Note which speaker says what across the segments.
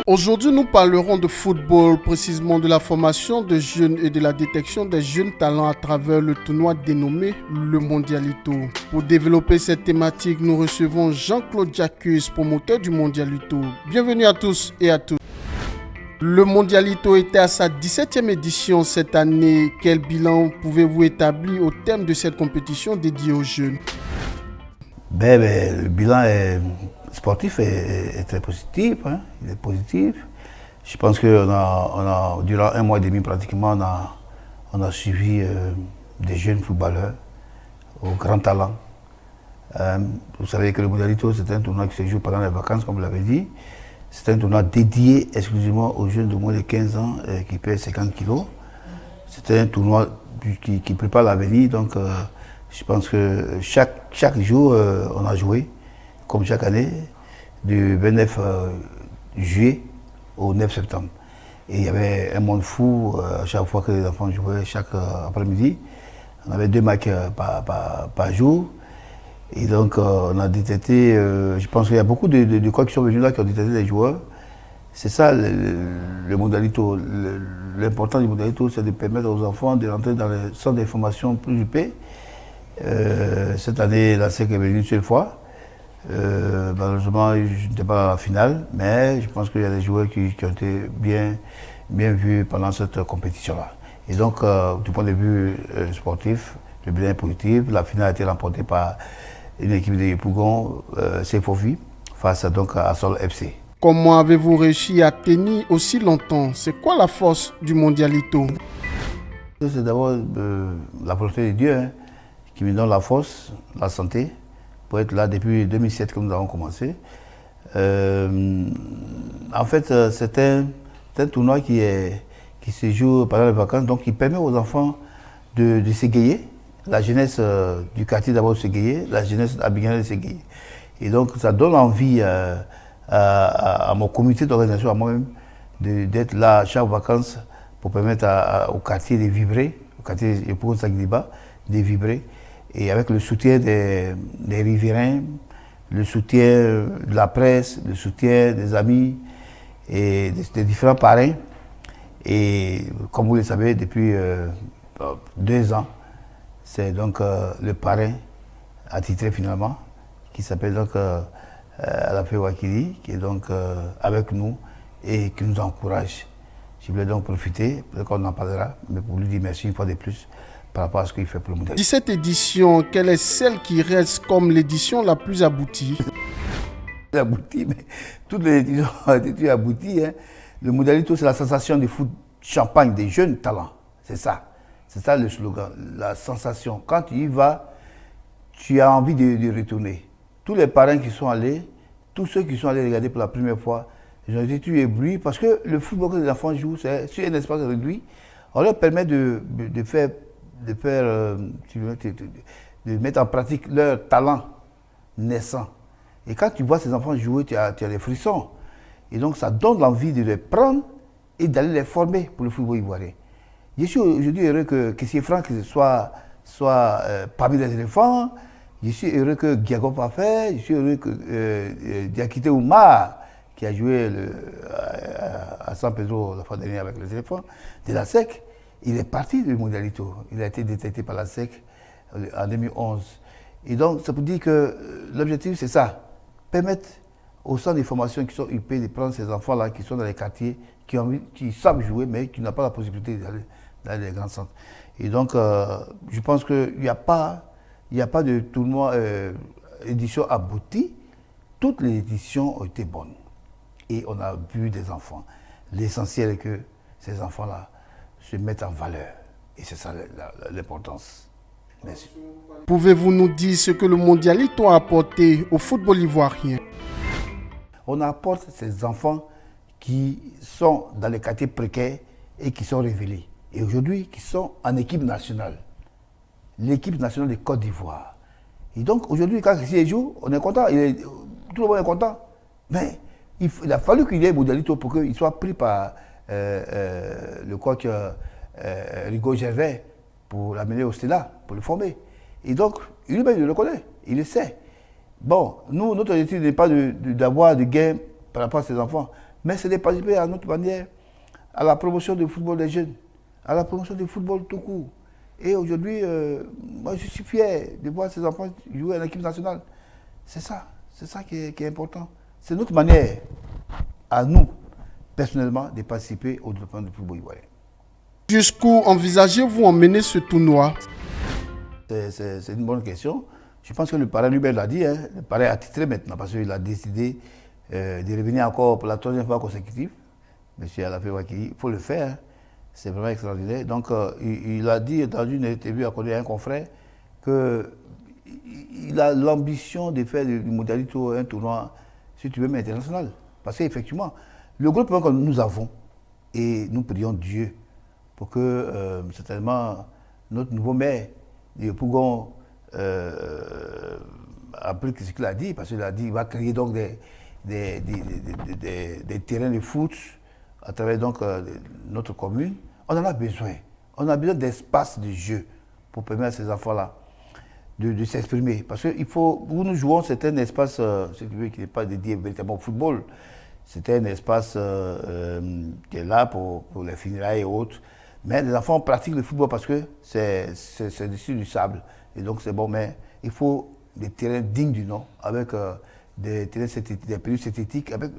Speaker 1: Aujourd'hui, nous parlerons de football, précisément de la formation de jeunes et de la détection des jeunes talents à travers le tournoi dénommé le Mondialito. Pour développer cette thématique, nous recevons Jean-Claude Jacques, promoteur du Mondialito. Bienvenue à tous et à toutes. Le Mondialito était à sa 17e édition cette année. Quel bilan pouvez-vous établir au terme de cette compétition dédiée aux jeunes?
Speaker 2: Le bilan sportif est très positif, hein. Il est positif. Je pense que durant un mois et demi pratiquement, on a suivi des jeunes footballeurs au grand talent. Vous savez que le Mondialito, c'est un tournoi qui se joue pendant les vacances, comme vous l'avez dit. C'est un tournoi dédié exclusivement aux jeunes de moins de 15 ans qui pèsent 50 kilos. C'est un tournoi qui prépare l'avenir, donc je pense que chaque jour, on a joué, comme chaque année, du 29 juillet au 9 septembre. Et il y avait un monde fou à chaque fois que les enfants jouaient, chaque après-midi. On avait 2 matchs par jour. Et donc, on a détecté, je pense qu'il y a beaucoup de coachs qui sont venus là, qui ont détecté les joueurs. C'est ça le Mondialito. L'important du Mondialito, c'est de permettre aux enfants de rentrer dans les centres de formation plus huppés. Cette année, la SEC est venue une seule fois. Malheureusement, je n'étais pas à la finale, mais je pense qu'il y a des joueurs qui ont été bien vus pendant cette compétition-là. Et donc, du point de vue sportif, le bilan est positif. La finale a été remportée par une équipe de Yopougon, Sefofi, face donc à Sol FC.
Speaker 1: Comment avez-vous réussi à tenir aussi longtemps? C'est quoi la force du Mondialito?
Speaker 2: C'est d'abord la volonté de Dieu, hein, qui me donne la force, la santé, pour être là depuis 2007 que nous avons commencé. En fait, c'est un tournoi qui se joue pendant les vacances, donc qui permet aux enfants de s'égayer. La jeunesse du quartier d'abord de s'égayer, la jeunesse abidjanaise de s'égayer. Et donc ça donne envie à mon comité d'organisation, à moi-même, d'être là chaque vacances pour permettre au quartier de vibrer, au quartier de Sagdiba, de vibrer. Et avec le soutien des riverains, le soutien de la presse, le soutien des amis et des différents parrains. Et comme vous le savez, depuis 2 ans, c'est donc le parrain attitré finalement, qui s'appelle donc Alapé Wakili, qui est donc avec nous et qui nous encourage. Je voulais donc profiter, peut-être qu'on en parlera, mais pour lui dire merci une fois de plus par rapport à ce qu'il fait pour le Mondial.
Speaker 1: 17 éditions, quelle est celle qui reste comme l'édition la plus aboutie?
Speaker 2: Aboutie, mais toutes les éditions ont été abouties. Hein. Le Mondialito, c'est la sensation du foot champagne des jeunes talents. C'est ça. C'est ça le slogan, la sensation. Quand tu y vas, tu as envie de retourner. Tous les parrains qui sont allés, tous ceux qui sont allés regarder pour la première fois, ils ont été tout éblouis parce que le football que les enfants jouent, c'est sur un espace réduit. On leur permet de mettre en pratique leur talent naissant. Et quand tu vois ces enfants jouer, tu as des frissons. Et donc ça donne l'envie de les prendre et d'aller les former pour le football ivoirien. Je suis aujourd'hui heureux que Kessié Franck soit parmi les éléphants. Je suis heureux que Giago Parfait. Je suis heureux que Diakité Oumar, qui a joué à San Pedro la fois dernière avec les éléphants, de la SEC. Il est parti du Mondialito. Il a été détecté par la SEC en 2011. Et donc, ça peut dire que l'objectif, c'est ça. Permettre aux centres de formation qui sont UP de prendre ces enfants-là qui sont dans les quartiers, qui savent jouer, mais qui n'ont pas la possibilité d'aller dans les grands centres. Et donc, je pense qu'il n'y a pas de tournoi édition aboutie. Toutes les éditions ont été bonnes. Et on a vu des enfants. L'essentiel est que ces enfants-là se mettent en valeur. Et c'est ça l'importance. Merci.
Speaker 1: Pouvez-vous nous dire ce que le Mondialito a apporté au football ivoirien?
Speaker 2: On apporte ces enfants qui sont dans les quartiers précaires et qui sont révélés. Et aujourd'hui, qui sont en équipe nationale. L'équipe nationale de Côte d'Ivoire. Et donc, aujourd'hui, quand il joue, on est content. Tout le monde est content. Mais il a fallu qu'il y ait Mondialito pour qu'il soit pris par le coach Rigaud Gervais pour l'amener au Stella, pour le former. Et donc, lui-même, il le connaît, il le sait. Bon, nous, notre objectif n'est pas d'avoir du gain par rapport à ces enfants, mais c'est de participer à notre manière à la promotion du football des jeunes, à la promotion du football tout court. Et aujourd'hui, moi, je suis fier de voir ces enfants jouer à l'équipe nationale. C'est ça qui est important. C'est notre manière, à nous, personnellement, de participer au développement du football ivoirien.
Speaker 1: Jusqu'où envisagez-vous emmener ce tournoi?
Speaker 2: C'est une bonne question. Je pense que le parrain lui-même l'a dit, hein. Le parrain a titré maintenant parce qu'il a décidé de revenir encore pour la 3e fois consécutive. M. Alafé Wakili, il faut le faire, hein. C'est vraiment extraordinaire. Donc, il a dit dans une interview accordée à un confrère qu'il a l'ambition de faire du Mondialito un tournoi, si tu veux, mais international. Parce qu'effectivement, le gros problème que nous avons, et nous prions Dieu pour que, certainement, notre nouveau maire, de Pougon, applique ce qu'il a dit, parce qu'il a dit qu'il va créer donc des terrains de foot à travers donc, notre commune. On en a besoin. On a besoin d'espace de jeu pour permettre à ces enfants-là de s'exprimer. Parce que où nous jouons, c'est un espace qui n'est pas dédié véritablement au football. C'est un espace qui est là pour les funérailles et autres. Mais les enfants pratiquent le football parce que c'est dessus du sable. Et donc c'est bon, mais il faut des terrains dignes du nom, avec des terrains synthétiques, des pelouses synthétiques, avec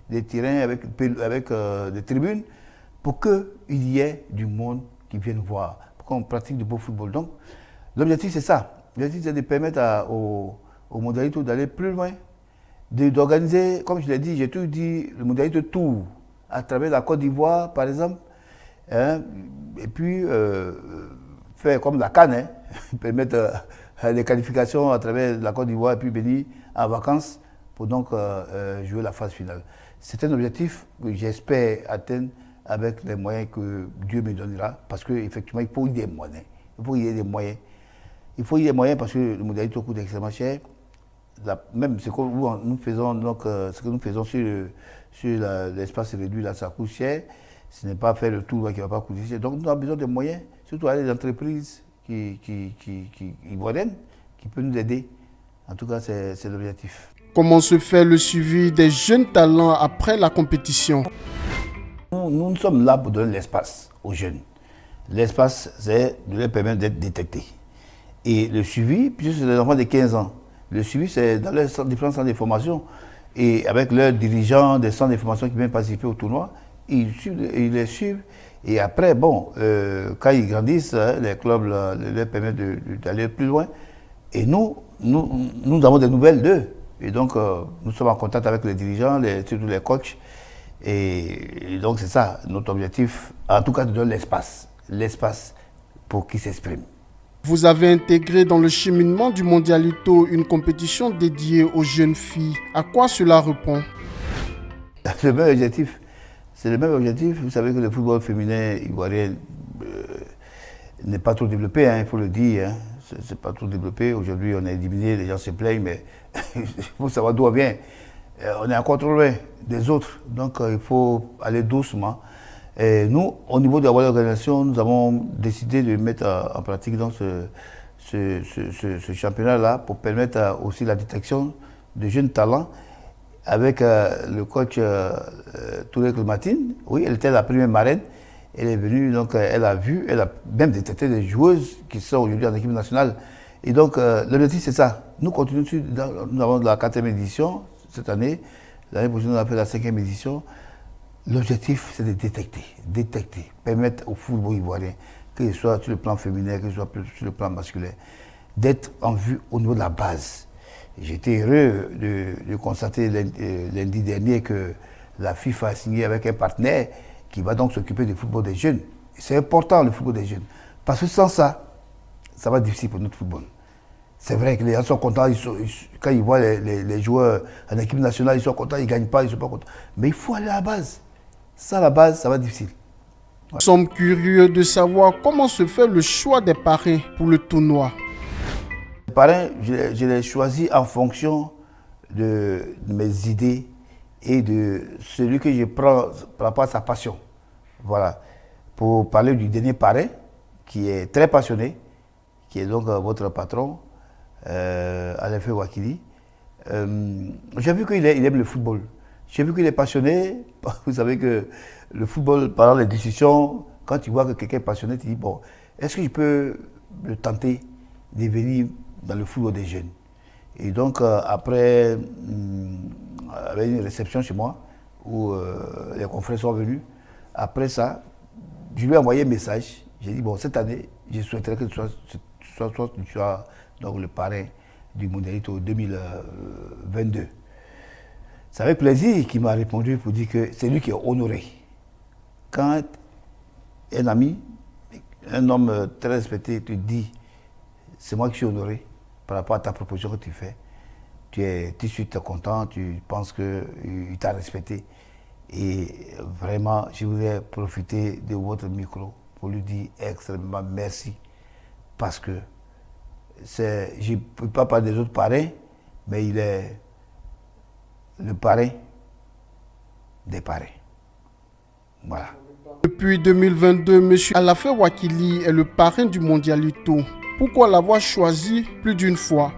Speaker 2: des terrains avec des tribunes, pour qu'il y ait du monde qui vienne voir, pour qu'on pratique du beau football. Donc l'objectif c'est ça. L'objectif c'est de permettre aux Mondialitos d'aller plus loin, d'organiser, comme je l'ai dit, j'ai toujours dit, le Mondialito Tour, à travers la Côte d'Ivoire par exemple, hein, et puis faire comme la CAN, hein, permettre des qualifications à travers la Côte d'Ivoire et puis venir en vacances pour donc jouer la phase finale. C'est un objectif que j'espère atteindre avec les moyens que Dieu me donnera, parce qu'effectivement, il faut y des moyens. Il faut y ait des moyens. Il faut y ait des moyens parce que le Mondialito coûte extrêmement cher. Même ce que nous faisons, donc, ce que nous faisons sur l'espace réduit, là, ça coûte cher. Ce n'est pas faire le tour qui ne va pas coûter cher. Donc nous avons besoin de moyens, surtout à des entreprises ivoiriennes qui peuvent nous aider. En tout cas, c'est l'objectif.
Speaker 1: Comment se fait le suivi des jeunes talents après la compétition?
Speaker 2: Nous sommes là pour donner l'espace aux jeunes. L'espace, c'est de leur permettre d'être détectés. Et le suivi, puisque c'est des enfants de 15 ans, le suivi, c'est dans les différents centres de formation et avec leurs dirigeants des centres de formation qui viennent participer au tournoi, ils les suivent. Et après, bon, quand ils grandissent, les clubs leur permettent d'aller plus loin. Et nous avons des nouvelles d'eux. Et donc, nous sommes en contact avec les dirigeants, surtout les coachs. Et donc, c'est ça, notre objectif, en tout cas, de donner l'espace pour qu'ils s'expriment.
Speaker 1: Vous avez intégré dans le cheminement du Mondialito une compétition dédiée aux jeunes filles. À quoi cela répond?
Speaker 2: Le même objectif. C'est le même objectif. Vous savez que le football féminin ivoirien n'est pas trop développé, hein, il faut le dire. Hein. C'est pas trop développé. Aujourd'hui, on est éliminé, les gens se plaignent, mais il faut savoir d'où on vient. On est encore trop loin des autres, donc il faut aller doucement. Et nous, au niveau de l'organisation, nous avons décidé de mettre en pratique donc, ce championnat-là pour permettre aussi la détection de jeunes talents avec le coach Touré Clémentine. Oui, elle était la première marraine. Elle est venue, donc elle a même détecté des joueuses qui sont aujourd'hui en équipe nationale. Et donc, l'objectif, c'est ça. Nous continuons, nous avons la 4e édition cette année. L'année prochaine, on a fait la 5e édition. L'objectif, c'est de détecter, permettre au football ivoirien, que ce soit sur le plan féminin, que ce soit sur le plan masculin, d'être en vue au niveau de la base. J'étais heureux de constater lundi dernier que la FIFA a signé avec un partenaire qui va donc s'occuper du football des jeunes. C'est important le football des jeunes, parce que sans ça, ça va être difficile pour notre football. C'est vrai que les gens sont contents, quand ils voient les joueurs en équipe nationale, ils sont contents, ils ne gagnent pas, ils ne sont pas contents. Mais il faut aller à la base. Sans la base, ça va être difficile. Ouais.
Speaker 1: Nous sommes curieux de savoir comment se fait le choix des parrains pour le tournoi.
Speaker 2: Les parrains, je les choisis en fonction de mes idées et de celui que je prends par rapport à sa passion. Voilà. Pour parler du dernier parrain, qui est très passionné, qui est donc votre patron, Alain Wakili. J'ai vu qu'il aime le football. J'ai vu qu'il est passionné. Vous savez que le football, pendant les discussions, quand tu vois que quelqu'un est passionné, tu dis, bon, est-ce que je peux le tenter de venir dans le football des jeunes? Et donc, après, avec une réception chez moi, où les confrères sont venus, après ça, je lui ai envoyé un message. J'ai dit, bon, cette année, je souhaiterais que tu sois donc, le parrain du Mondialito 2022. C'est avec plaisir qu'il m'a répondu pour dire que c'est lui qui est honoré. Quand un ami, un homme très respecté te dit, c'est moi qui suis honoré par rapport à ta proposition que tu fais, tu es tout de suite content, tu penses qu'il t'a respecté. Et vraiment, je voudrais profiter de votre micro pour lui dire extrêmement merci. Parce que je ne peux pas parler des autres parrains, mais il est le parrain des parrains. Voilà.
Speaker 1: Depuis 2022, M. Alafé Wakili est le parrain du Mondialito. Pourquoi l'avoir choisi plus d'une fois?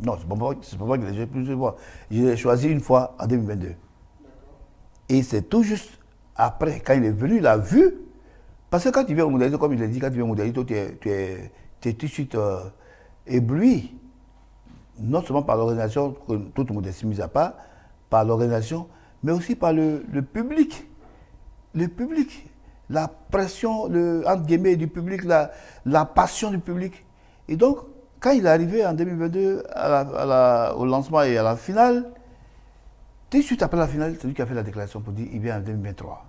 Speaker 2: Non, c'est pas moi qui l'ai choisi plus d'une fois. Je l'ai choisi une fois en 2022. Et c'est tout juste après, quand il est venu, il a vu. Parce que quand tu viens au Mondialito, comme il l'a dit, quand tu viens au Mondialito, tu es tout de suite ébloui. Non seulement par l'organisation, que toute modestie mise à part, par l'organisation, mais aussi par le public. Le public, la pression, entre guillemets, du public, la passion du public. Et donc, quand il est arrivé en 2022 au lancement et à la finale, tout de suite après la finale, c'est lui qui a fait la déclaration pour dire qu'il vient en 2023.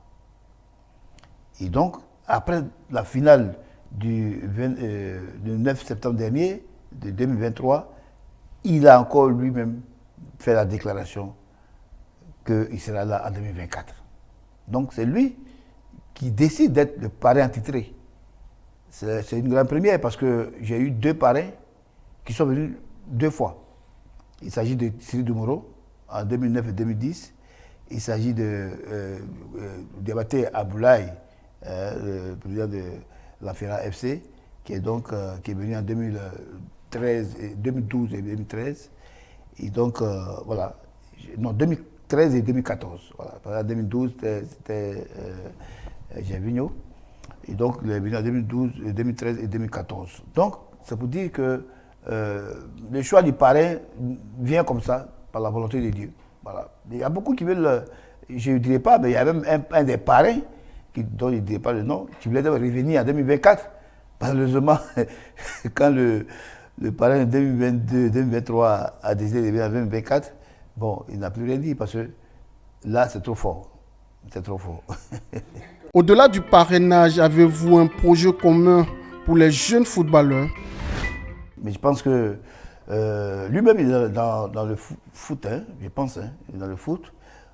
Speaker 2: Et donc, après la finale du 9 septembre dernier, de 2023, il a encore lui-même fait la déclaration qu'il sera là en 2024. Donc c'est lui qui décide d'être le parrain attitré. C'est une grande première parce que j'ai eu 2 parrains qui sont venus 2 fois. Il s'agit de Cyril Doumoro en 2009 et 2010. Il s'agit de Diabaté Aboulaye, le président de la FERA FC, qui est venu en 2012 et 2013. Et donc, voilà. Non, 2013 et 2014. Voilà. En 2012, c'était Gervinho. Et donc, il est venu en 2012, 2013 et 2014. Donc, c'est pour dire que le choix du parrain vient comme ça, par la volonté de Dieu. Voilà. Il y a beaucoup qui veulent, je ne dirais pas, mais il y a même un des parrains, dont je ne dirais pas le nom, qui voulait revenir en 2024. Malheureusement, quand le parrain 2022-2023 a décidé de venir en 2024, bon, il n'a plus rien dit parce que là, c'est trop fort. C'est trop fort.
Speaker 1: Au-delà du parrainage, avez-vous un projet commun pour les jeunes footballeurs?
Speaker 2: Mais je pense que lui-même, il est dans le foot, hein, je pense, hein, il est dans le foot.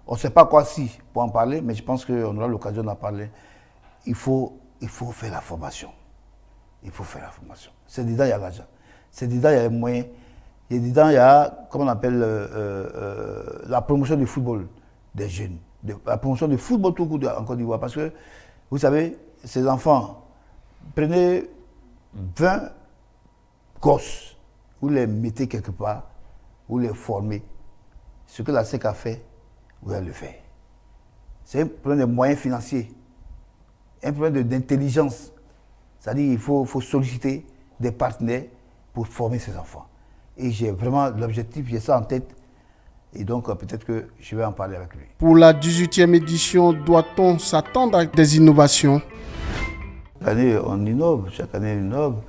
Speaker 2: On ne sait pas quoi si pour en parler, mais je pense qu'on aura l'occasion d'en parler. Il faut faire la formation. Il faut faire la formation. C'est dedans, il y a l'argent. C'est dedans, il y a les moyens. Et dedans, il y a, comment on appelle, la promotion du football des jeunes. La promotion du football tout court en Côte d'Ivoire. Parce que, vous savez, ces enfants, prenez 20 gosses, vous les mettez quelque part, vous les formez. Ce que la SEC a fait, vous allez le faire. C'est un problème de moyens financiers, un problème d'intelligence. C'est-à-dire qu'il faut solliciter des partenaires pour former ces enfants. Et j'ai vraiment l'objectif, j'ai ça en tête. Et donc, peut-être que je vais en parler avec lui.
Speaker 1: Pour la 18e édition, doit-on s'attendre à des innovations?
Speaker 2: Chaque année, on innove. Chaque année, on innove.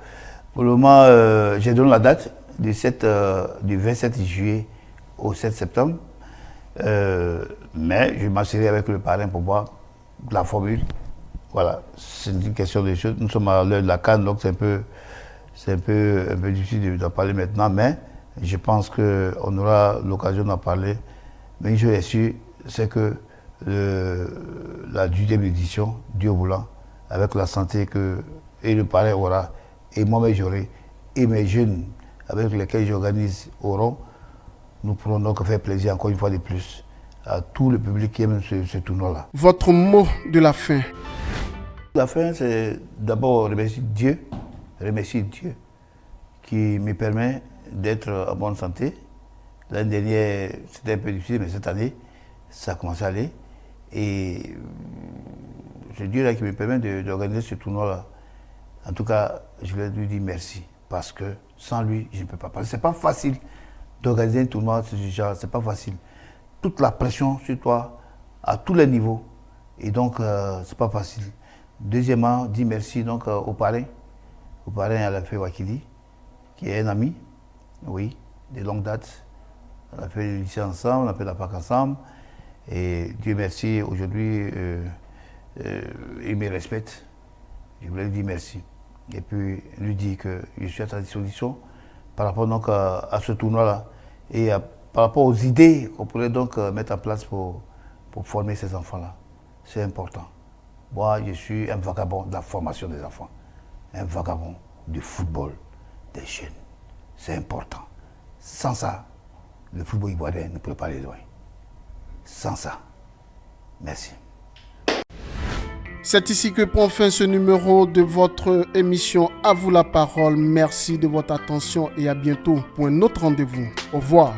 Speaker 2: Pour le moment, j'ai donné la date du 27 juillet au 7 septembre. Mais je m'assurerai avec le parrain pour voir la formule. Voilà, c'est une question de choses. Nous sommes à l'heure de la CAN, donc c'est un peu difficile d'en parler maintenant, mais je pense qu'on aura l'occasion d'en parler. Mais une chose est sûre, c'est que la 10e édition, Dieu voulant, avec la santé et le parrain aura, et moi-même j'aurai, et mes jeunes avec lesquels j'organise auront, nous pourrons donc faire plaisir encore une fois de plus à tout le public qui aime ce tournoi-là.
Speaker 1: Votre mot de la fin?
Speaker 2: La fin, c'est d'abord remercier Dieu qui me permet d'être en bonne santé. L'année dernière, c'était un peu difficile, mais cette année, ça a commencé à aller. Et c'est Dieu là qui me permet d'organiser ce tournoi-là. En tout cas, je vais lui dire merci, parce que sans lui, je ne peux pas. Parce que c'est pas facile d'organiser un tournoi de ce genre, c'est pas facile. Toute la pression sur toi, à tous les niveaux, et donc c'est pas facile. Deuxièmement, dire merci donc au parrain Alaphé Wakili, qui est un ami, oui, de longue date. On a fait le lycée ensemble, on a fait la PAC ensemble, et Dieu merci, aujourd'hui, il me respecte. Je voulais lui dire merci. Et puis lui dire que je suis à sa disposition par rapport donc à ce tournoi-là et par rapport aux idées qu'on pourrait donc mettre en place pour former ces enfants-là. C'est important. Moi, je suis un vagabond de la formation des enfants, un vagabond du football des jeunes. C'est important. Sans ça, le football ivoirien ne pourrait pas aller loin. Sans ça. Merci.
Speaker 1: C'est ici que prend fin ce numéro de votre émission À vous la parole. Merci de votre attention et à bientôt pour un autre rendez-vous. Au revoir.